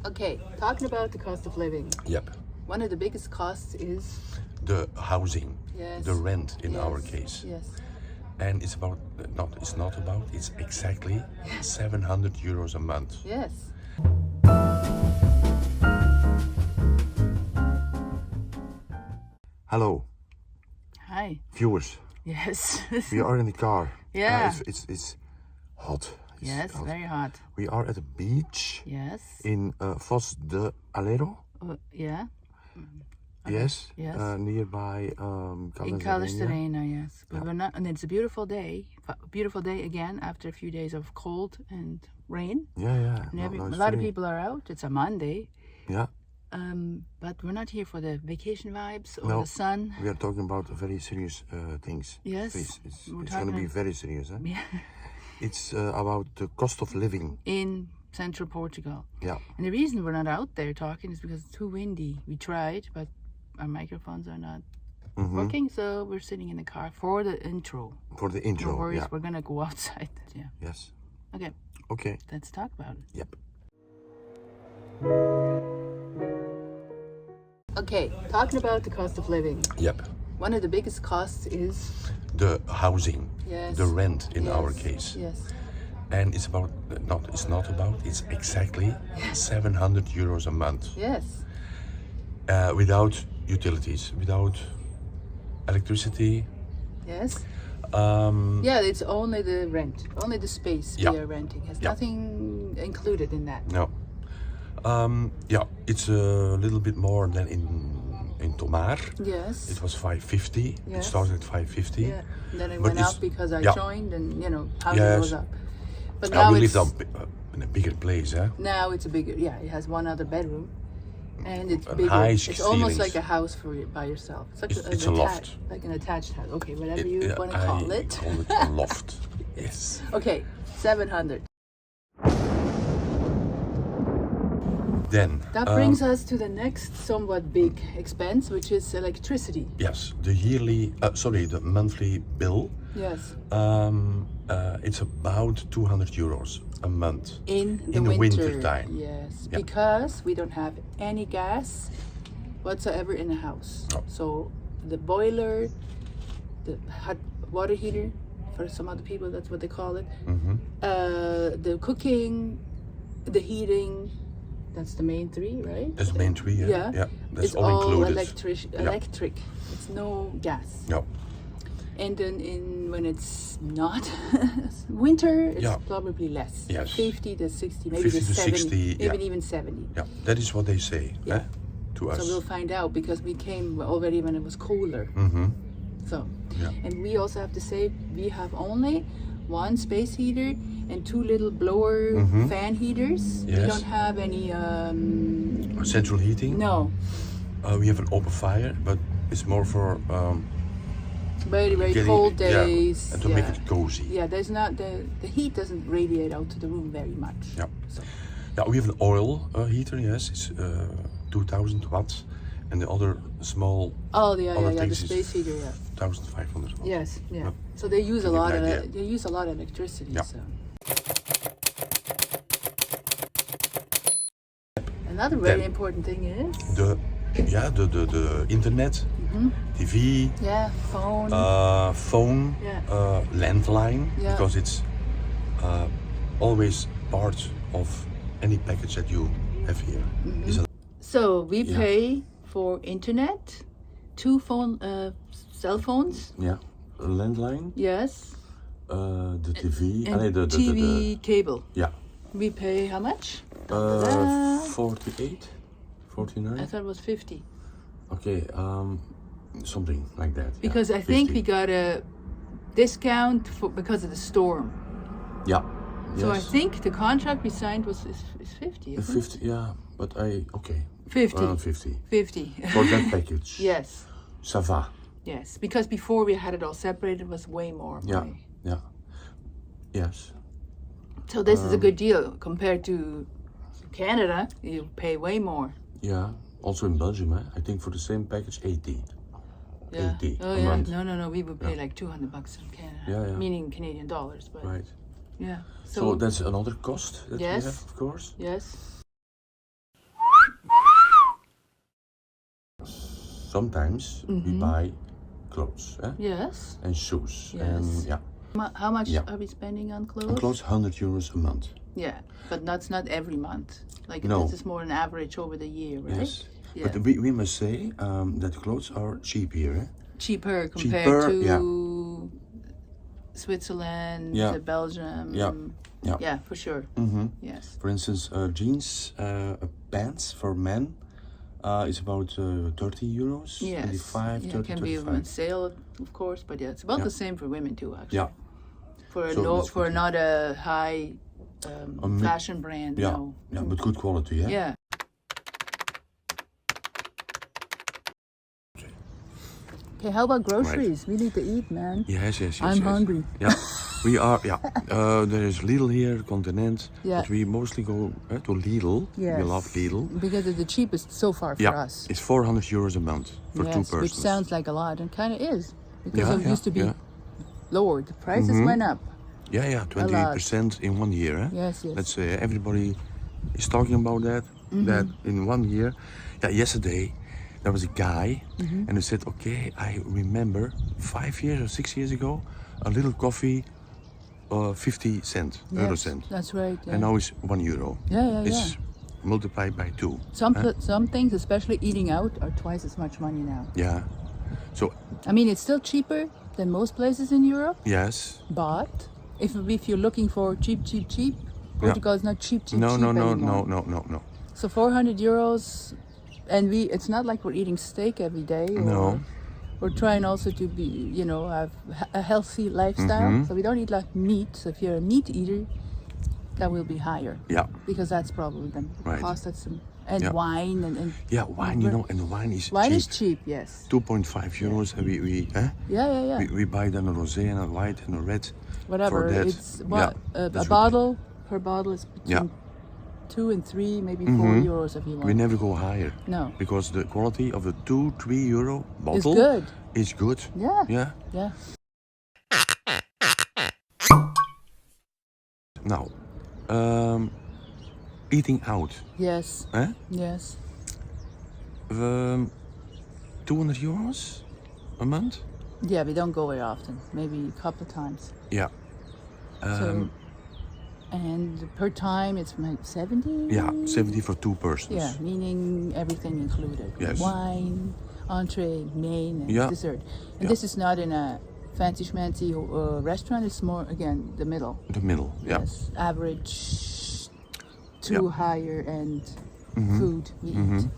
Okay, talking about the cost of living. Yep. One of the biggest costs is The housing, yes, the rent in yes, our case. Yes. And it's it's exactly 700 euros a month. Yes. Hello, Hi. viewers. Yes. We are in the car. Yeah. It's hot. It's Yes, hot. very hot. We are at a beach Yes. in Foz de Alero. Yeah. Yes. Yes. Nearby In Calistenia, yes. But Yeah. we're not, and it's a beautiful day. Beautiful day again after a few days of cold and rain. Yeah. And No, a it's lot of very- people are out. It's a Monday. Yeah. But we're not here for the vacation vibes or No. the sun. We are talking about very serious things. Yes. It's We're going to be talking- very serious. Eh? Yeah. It's about the cost of living. In central Portugal. Yeah. And the reason we're not out there talking is because it's too windy. We tried, but our microphones are not working, so we're sitting in the car for the intro. For the intro. No worries, Yeah. we're gonna go outside. Yeah. Yes. Okay, Okay. let's talk about it. Yep. Okay, talking about the cost of living. Yep. One of the biggest costs is The housing, yes, the rent in our yes, case. Yes. And it's exactly 700 euros a month. Yes. Without utilities, without electricity. Yes. Um, Yeah, it's only the rent, only the space Yeah. we are renting. Has Yeah. nothing included in that. No. Yeah, it's a little bit more than in Tomar. Yes. It was 550. It Yes. started at 550. Yeah. Then it But went it's- up because I yeah. joined, and housing Yes. goes up. But Now now we it's lived in a bigger place, eh? now it's a bigger. Yeah, it has one other bedroom, and it's And bigger. high It's almost ceilings. like a house for you by yourself. It's like It's a loft. like an attached house. Okay, whatever you want to I call it. call it a loft. Yes. Okay, 700. Then That brings us to the next somewhat big expense, which is electricity. yes, the monthly bill. Yes. It's about 200 euros a month In the the winter winter time. Yes, Yeah. because we don't have any gas whatsoever in the house. No. So the boiler, the hot water heater, for some other people that's what they call it. The cooking, the heating, that's the main three, right? That's the main three. Yeah. That's it's all included. electric. It's no gas. No. And then when it's not winter, it's Yeah. probably less. Yes. 50 to 60, maybe 50 to to 70, 60, yeah. even 70. Yeah, that is what they say. Yeah. Eh? To us. So we'll find out because we came already when it was cooler. So, Yeah. and we also have to say we have only one space heater and two little blower fan heaters. We Yes. don't have any. Central heating. No, We have an open fire, but it's more for very getting- cold yeah, days. and to make it cozy. Yeah, there's not the heat doesn't radiate out to the room very much. Yeah. So. Yeah, we have an oil heater. Yes, it's 2,000 watts, and the other small Oh, yeah, other the things is space heater, yeah. 1,500 watts. Yes, yeah. Yeah. So they use a Give you lot an of idea. they use a lot of electricity. Yeah. So. Another very Then- important thing is The internet, TV, phone. phone, Yeah. landline, Yeah. because it's always part of any package that you have here. Is a- So we Yeah. pay for internet, two cell phones. yeah, a landline, Yes, the TV, and the TV cable. yeah, We pay how much? 48, 49. I thought it was 50 Okay, something like that. yeah, because I think 50. we got a discount because of the storm. Yeah. So I yes. think the contract we signed is 50. Isn't it? 50, yeah, but okay. 50. Around 50. 50. For that package. Yes. Ça va. Yes. Because before we had it all separated, it was way more Yeah. money. Yeah. Yes. So this is a good deal compared to Canada. You pay way more. Yeah. Also in Belgium, I think for the same package, 80. Yeah. 80 Oh a yeah. month. No. We would pay like $200 in Canada. Yeah. Meaning Canadian dollars, but Right. yeah. So that's another cost that Yes. we have, of course. Yes. sometimes we buy clothes Yes. and shoes. Yes. And yeah. How much are we spending on clothes? On clothes, €100 a month. Yeah, but that's not every month. Like No. this is more an average over the year, right? Yes. Yeah. But we must say that clothes are cheap here. Cheaper compared to yeah. Switzerland, Belgium. Yeah, for sure. Yes. For instance, jeans, pants for men is about €30. Yes. 25, yeah, 30, it can be 35. on sale, of course, but yeah, it's about the same for women too, actually. Yeah. For not a high fashion brand. Yeah. No. Yeah, but good quality. Yeah. Yeah. Okay, how about groceries? We need to eat, man. Yes. I'm hungry. Yeah, we are. Yeah, there is Lidl here, Continent. Yeah. But we mostly go to Lidl. Yes. We love Lidl. Because it's the cheapest so far for us. It's €400 a month for two persons. Which sounds like a lot and kind of is. Because Yeah, it used to be yeah. lower. The prices went up. Yeah, 20% in 1 year. Eh? Yes. Let's say everybody is talking about that. That in 1 year. Yeah, yesterday there was a guy and he said, okay, I remember 5 years or 6 years ago, a little coffee, 50 cent, euro cent. That's right. Yeah. And now it's €1. Yeah. It's multiplied by 2. Some things, especially eating out, are twice as much money now. Yeah. So I mean, it's still cheaper than most places in Europe. yes. But if you're looking for cheap, Portugal is not cheap No. anymore. So €400, and it's not like we're eating steak every day. No. We're trying also to be, have a healthy lifestyle. So we don't eat like meat. So if you're a meat eater, that will be higher. Yeah. Because that's probably the cost and wine and yeah, wine, and the wine is wine cheap. is cheap, yes. €2.5 and we Yeah. we buy then a rosé and a white and a red. Whatever. For that. It's a that's bottle per bottle is between 2 and 3, maybe €4 if you want. We never go higher. No. Because the quality of the €2-3 bottle It's good. is good. Yeah. Now, eating out. Yes. Eh? Yes. €200 a month? Yeah, we don't go very often. Maybe a couple of times. Yeah. And per time it's like 70? Yeah, 70 for 2 persons. Yeah, meaning everything included. Yes. Wine, entree, main, and dessert. And this is not in a fancy schmancy restaurant. It's more, again, the middle. The middle, yeah. Yes, average to higher end food we eat.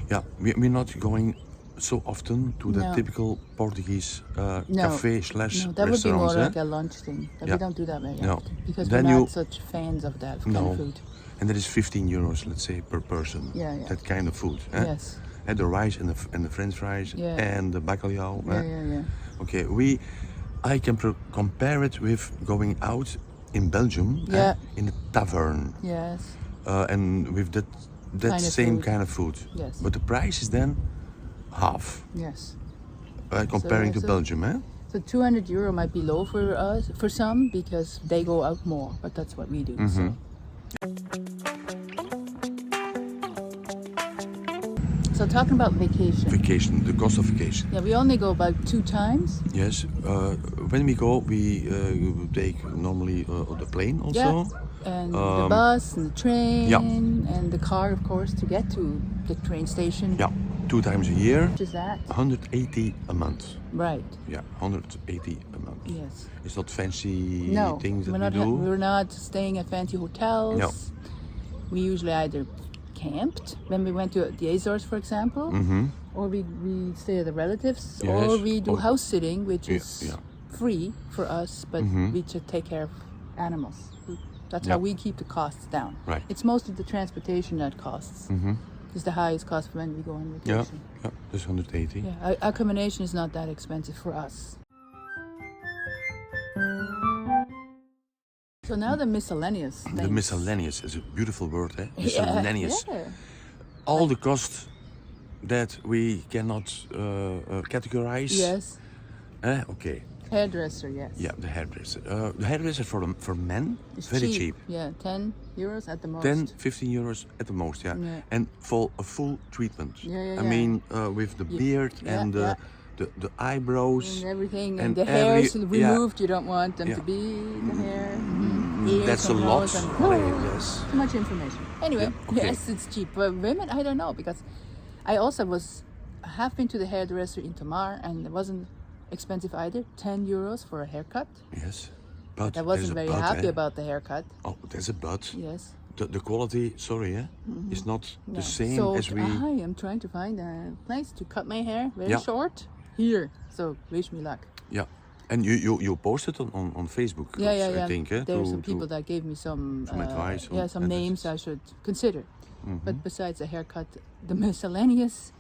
Yeah, we're not going so often to the typical Portuguese cafe / No, that would be restaurants. more like a lunch thing. But we don't do that very often. Because Then we're not such fans of that kind of food. And that is €15, let's say, per person. Yeah. That kind of food. Eh? Yes. And the rice and the French fries and the bacalhau. Yeah. Okay, I can compare it with going out in Belgium in a tavern. Yes. And with that Kind of same food. kind of food. Yes. But the price is then half. Yes. Comparing to so- Belgium, eh? So €200 might be low for us, for some, because they go out more. But that's what we do. So talking about vacation. The cost of vacation. Yeah, we only go about 2 times. Yes. When we go, we take normally the plane also. Yeah. And the bus and the train and the car, of course, to get to the train station. Yeah, 2 times a year. Which is that? 180 a month. Right. Yeah, 180 a month. Yes. It's not fancy No, things that we're we do. we're not staying at fancy hotels. No. We usually either camped when we went to the Azores, for example, or we stay at the relatives, or we do house sitting, which is free for us, but we should take care of animals. That's how we keep the costs down. Right. It's mostly the transportation that costs. It's the highest cost when we go on vacation. Yeah, that's 180. Yeah, accommodation is not that expensive for us. So now the miscellaneous things. The miscellaneous is a beautiful word, eh? Miscellaneous. Yeah. All the costs that we cannot categorize. Yes. Okay. Hairdresser, yes. Yeah, the hairdresser. The hairdresser for men, It's very cheap. Yeah, 10 euros at the most. 10, 15 euros at the most, yeah. And for a full treatment. Yeah. I mean, with the beard and the eyebrows. And everything, and the hair is removed. You don't want them Yeah. to be the hair. Ears That's a and lot. nose and- Yes. Too much information. Anyway, okay. yes, it's cheap. But women, I don't know, because I also have been to the hairdresser in Tomar, and it wasn't expensive either. 10 euros for a haircut. Yes. But I wasn't very happy eh? about the haircut. Oh, there's a but. Yes. The quality, sorry, is not the same So as we. I am trying to find a place to cut my hair very Yeah. short here. So wish me luck. Yeah. And you posted on Facebook. Yeah. I think. There are some people that gave me some advice. some names I should consider. But besides the haircut, the miscellaneous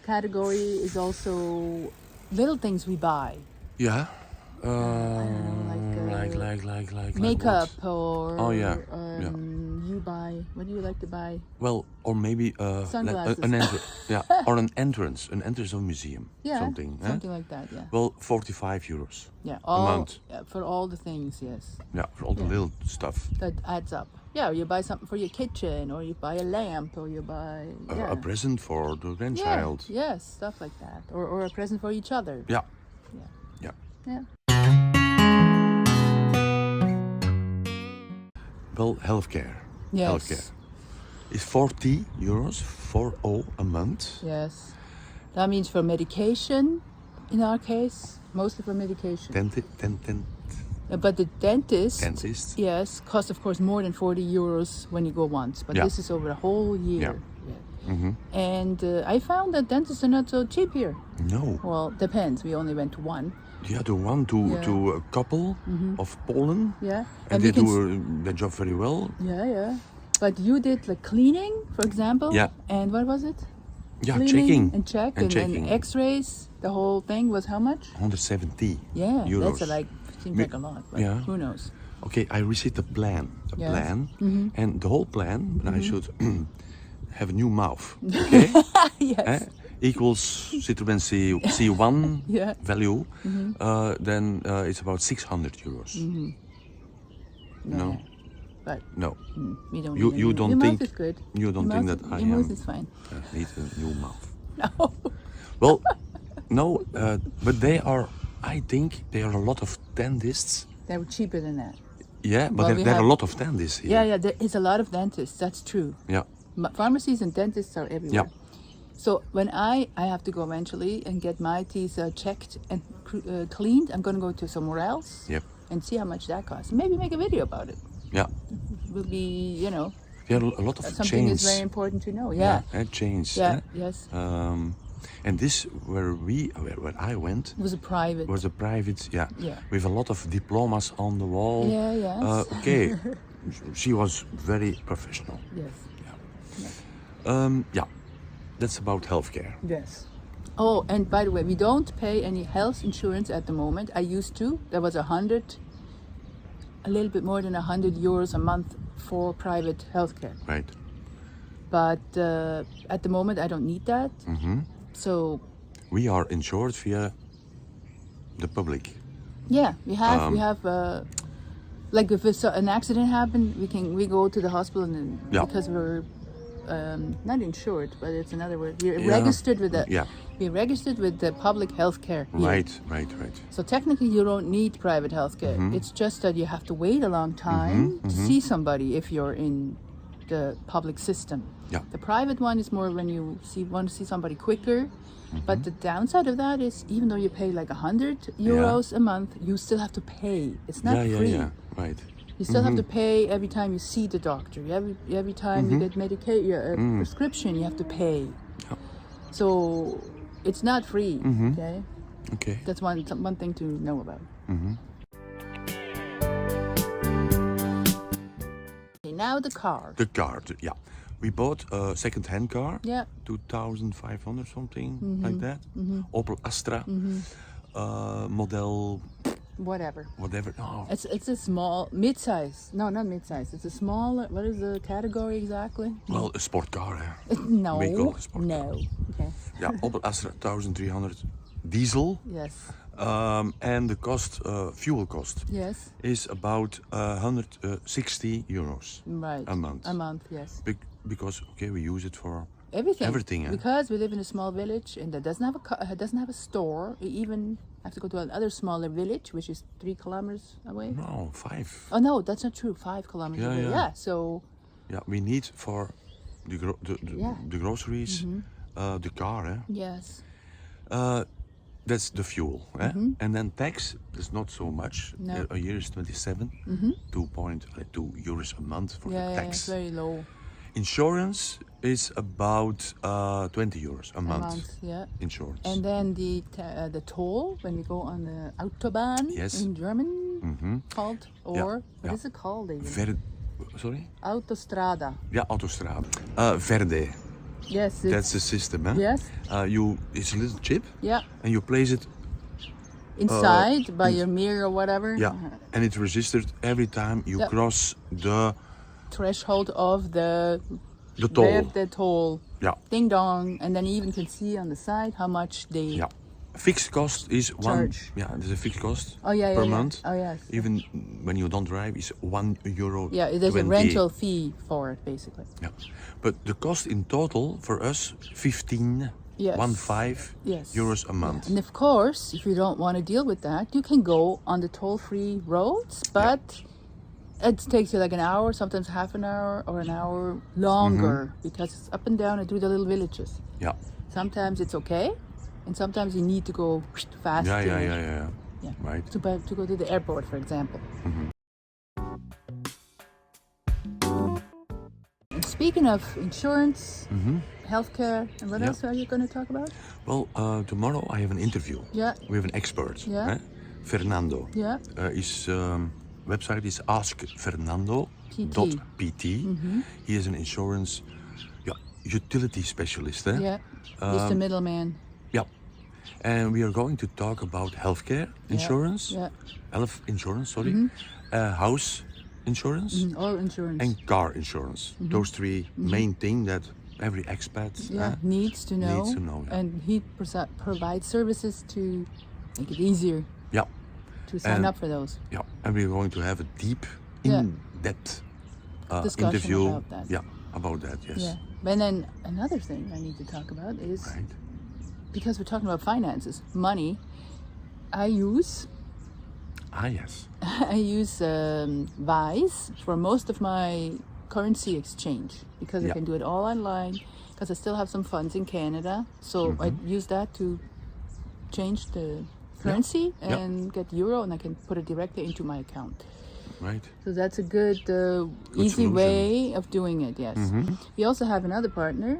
category is also little things we buy. Yeah. Like Makeup what? or you buy, what do you like to buy? Well, or maybe Sunglasses. Or an entrance of a museum. Yeah, something like that. Yeah. Well, 45 euros. Yeah, a month. For all the things, yes. Yeah, for all the little stuff. That adds up. Yeah, you buy something for your kitchen, or you buy a lamp, or you buy A present for the grandchild. Yes, stuff like that, or a present for each other. Yeah. Yeah. Yeah. Yeah. Well, healthcare. Yes. Healthcare is 40 euros, 40 a month. Yes. That means for medication, in our case, mostly for medication. But the dentist, yes, costs of course more than 40 euros when you go once. But this is over a whole year. Yeah. And I found that dentists are not so cheap here. No. Well, depends. We only went to one. Yeah, the one to a couple of Poland. Yeah. And they do their job very well. Yeah. But you did like cleaning, for example. Yeah. And what was it? Yeah, Cleaning checking. and then X-rays. The whole thing was how much? 170 Yeah, euros. that's seems like a lot, but who knows? Okay, I received a plan. And the whole plan, I should have a new mouth. Okay? Yes. Equals Citroën C1 value, then it's about 600 euros. No. But no. We don't. You don't your think mouth is good. You don't think that I your mouth is fine. Need a new mouth. No. Well, no, but I think there are a lot of dentists. They're cheaper than that. Yeah, but there are a lot of dentists here. Yeah, there is a lot of dentists. That's true. Yeah. Pharmacies and dentists are everywhere. Yeah. So when I have to go eventually and get my teeth checked and cleaned, I'm going to go to somewhere else. Yep. And see how much that costs. Maybe make a video about it. Yeah. It will be, There are a lot of something chains. is very important to know. Yeah. Chains. Yeah. Yes. And this where I went. It was a private. Yeah. With a lot of diplomas on the wall. Yeah. Yes. Okay. She was very professional. Yes. Yeah. That's about healthcare. Yes. Oh, and by the way, we don't pay any health insurance at the moment. I used to. There was a little bit more than 100 euros a month for private healthcare. Right. But at the moment, I don't need that. So we are insured via the public. Yeah, we have. Like if an accident happened, we go to the hospital and because we're not insured, but it's another word. We're registered with we're registered with the public health care. Right. So technically, you don't need private health care. It's just that you have to wait a long time to see somebody if you're in the public system. Yeah. The private one is more when you want to see somebody quicker. But the downside of that is, even though you pay like 100 euros a month, you still have to pay. It's not free. Yeah. Right. You still have to pay every time you see the doctor. Every time you get prescription, you have to pay. Yeah. So it's not free. Okay. Okay. That's one thing to know about. Okay, now the car. The car. Yeah. We bought a second-hand car. Yeah. 2,500 something like that. Opel Astra. Model. Whatever. No. It's a small, mid-size. No, not mid-size. It's a small. What is the category exactly? Well, a sport car. No. We call it a sport car. Okay. Yeah, Opel Astra 1,300 diesel. Yes. And the cost, fuel cost, Yes. is about 160 euros Right. a month. A month, yes. Because okay, we use it for Everything. everything. Because we live in a small village and that doesn't have a store. We even have to go to another smaller village, which is 3 kilometers away. No, 5. Oh no, that's not true. 5 kilometers away. Yeah. So Yeah, we need for the Yeah. the groceries, the car. yes. That's the fuel. And then tax is not so much. No. A year is 27, 2.2 euros a month for Yeah, the yeah, tax. it's very low. Insurance is about 20 euros a A month. month, yeah. Insurance. And then the toll when we go on the Autobahn Yes. in German called, or what is it called even? Sorry? Autostrada. Yeah, autostrade. Verde. Yes. That's the system. Yes. It's a little chip, Yeah. and you place it. Inside by your mirror or whatever. Yeah, and it's registered every time you cross the Threshold of the toll. Verde toll. Yeah. Ding dong, and then you even can see on the side how much they. Yeah. Fixed cost is Charge. there's a fixed cost Yeah, per yeah. month. Oh yes. Even when you don't drive, it's €1. Yeah, there's a rental fee for it basically. Yeah, but the cost in total for us 15. Yes. 15 Yes. euros a month. And of course, if you don't want to deal with that, you can go on the toll-free roads, but it takes you like an hour, sometimes half an hour or an hour longer because it's up and down and through the little villages. Yeah. Sometimes it's okay, and sometimes you need to go faster. Yeah. Right. To go to the airport, for example. And speaking of insurance, healthcare, and what else are you going to talk about? Well, tomorrow I have an interview. Yeah. with an expert. Yeah. Fernando. Yeah. His website is askfernando.pt. He is an insurance utility specialist. Yeah. He's the middleman. Yeah. And we are going to talk about healthcare insurance. Yeah. Health insurance, sorry. House insurance. All insurance. And car insurance. Those 3 main things that every expat needs to know. Needs to know, yeah. And he provides services to make it easier Yeah. to sign up for those. Yeah. And we're going to have a deep, in-depth Discussion interview. about that. Yeah, about that, yes. Yeah. And then another thing I need to talk about is, Right. because we're talking about finances, money, I use Yes. Wise for most of my currency exchange because I can do it all online because I still have some funds in Canada. So I use that to change the currency and get euro, and I can put it directly into my account. Right. So that's a good easy solution. way of doing it, yes. We also have another partner,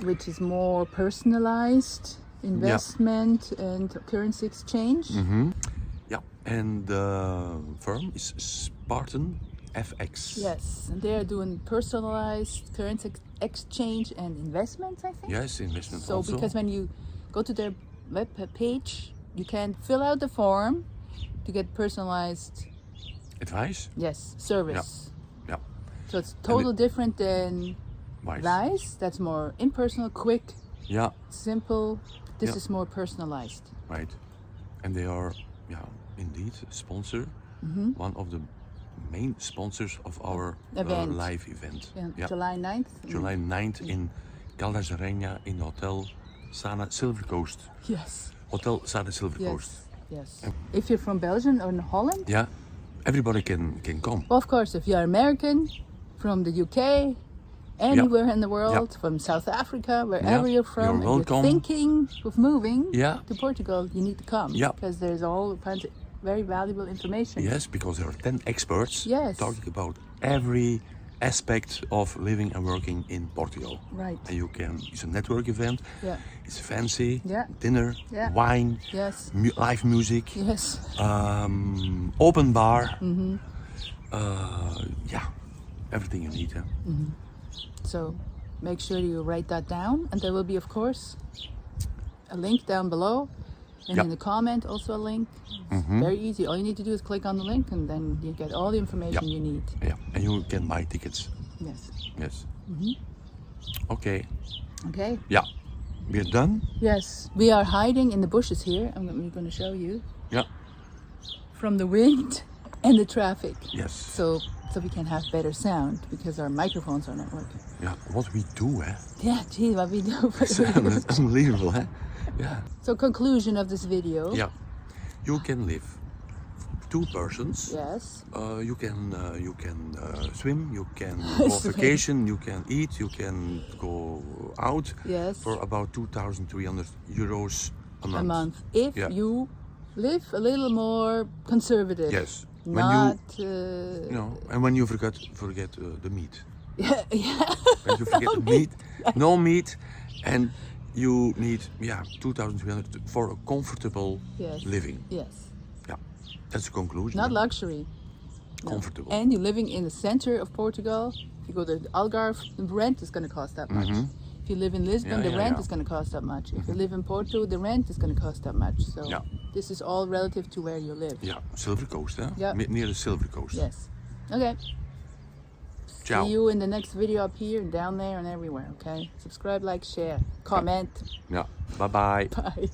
which is more personalized investment and currency exchange. Yeah. And the firm is Spartan FX. Yes, and they are doing personalized currency exchange and investments, I think. Yes, investment So also. because when you go to their web page, you can fill out the form to get personalized Advice? service. Yeah. So it's totally different than Wise. Wise. That's more impersonal, quick, Yeah, simple. This Yeah. is more personalized. right. And they are, indeed, sponsor. One of the main sponsors of our Event. live event. Yeah. July 9th. July 9th in Caldas de Rainha in the Hotel Sana Silver Coast. Yes. Hotel Sana Silver Coast. Yes. If you're from Belgium or Holland, Yeah, everybody can come. well, of course, if you're American, from the UK, anywhere in the world, from South Africa, wherever you're from, You're and welcome. you're thinking of moving Yeah. to Portugal, you need to come. Yeah. Because there's all kinds of very valuable information. Yes, because there are 10 experts Yes. talking about every aspect of living and working in Portugal. Right. And it's a network event. Yeah. It's fancy. Yeah. Dinner, Yeah. wine, Yes. live music, Yes. open bar. Everything you need. So make sure you write that down, and there will be, of course, a link down below, and in the comment also a link. It's very easy. All you need to do is click on the link, and then you get all the information you need. Yeah, and you can buy tickets. Yes. Yes. Okay. Okay. Yeah. we're done. Yes, we are hiding in the bushes here. I'm going to show you. Yeah. From the wind and the traffic. Yes. So we can have better sound because our microphones are not working. Yeah. What we do, eh? Yeah, gee, what we do. It's unbelievable, eh? Yeah. So conclusion of this video. Yeah. You can live 2 persons. Yes. You can swim. You can go on vacation. You can eat. You can go out. Yes. For about 2,300 euros a month. A month. If you live a little more conservative. Yes. Not. And when you forget the meat. Yeah. When you forget the meat, no meat, and you need 2,300 for a comfortable living. Yes. Yeah, that's the conclusion. Not luxury. Comfortable. No. And you're living in the center of Portugal. If you go to Algarve, the rent is going to cost that much. If you live in Lisbon, the rent is going to cost that much. If you live in Porto, the rent is going to cost that much. So this is all relative to where you live. Yeah, Silver Coast, huh? Yeah. Near the Silver Coast. Yes. Okay. Ciao. See you in the next video up here and down there and everywhere, okay? Subscribe, like, share, comment. Yeah. Bye-bye. Bye.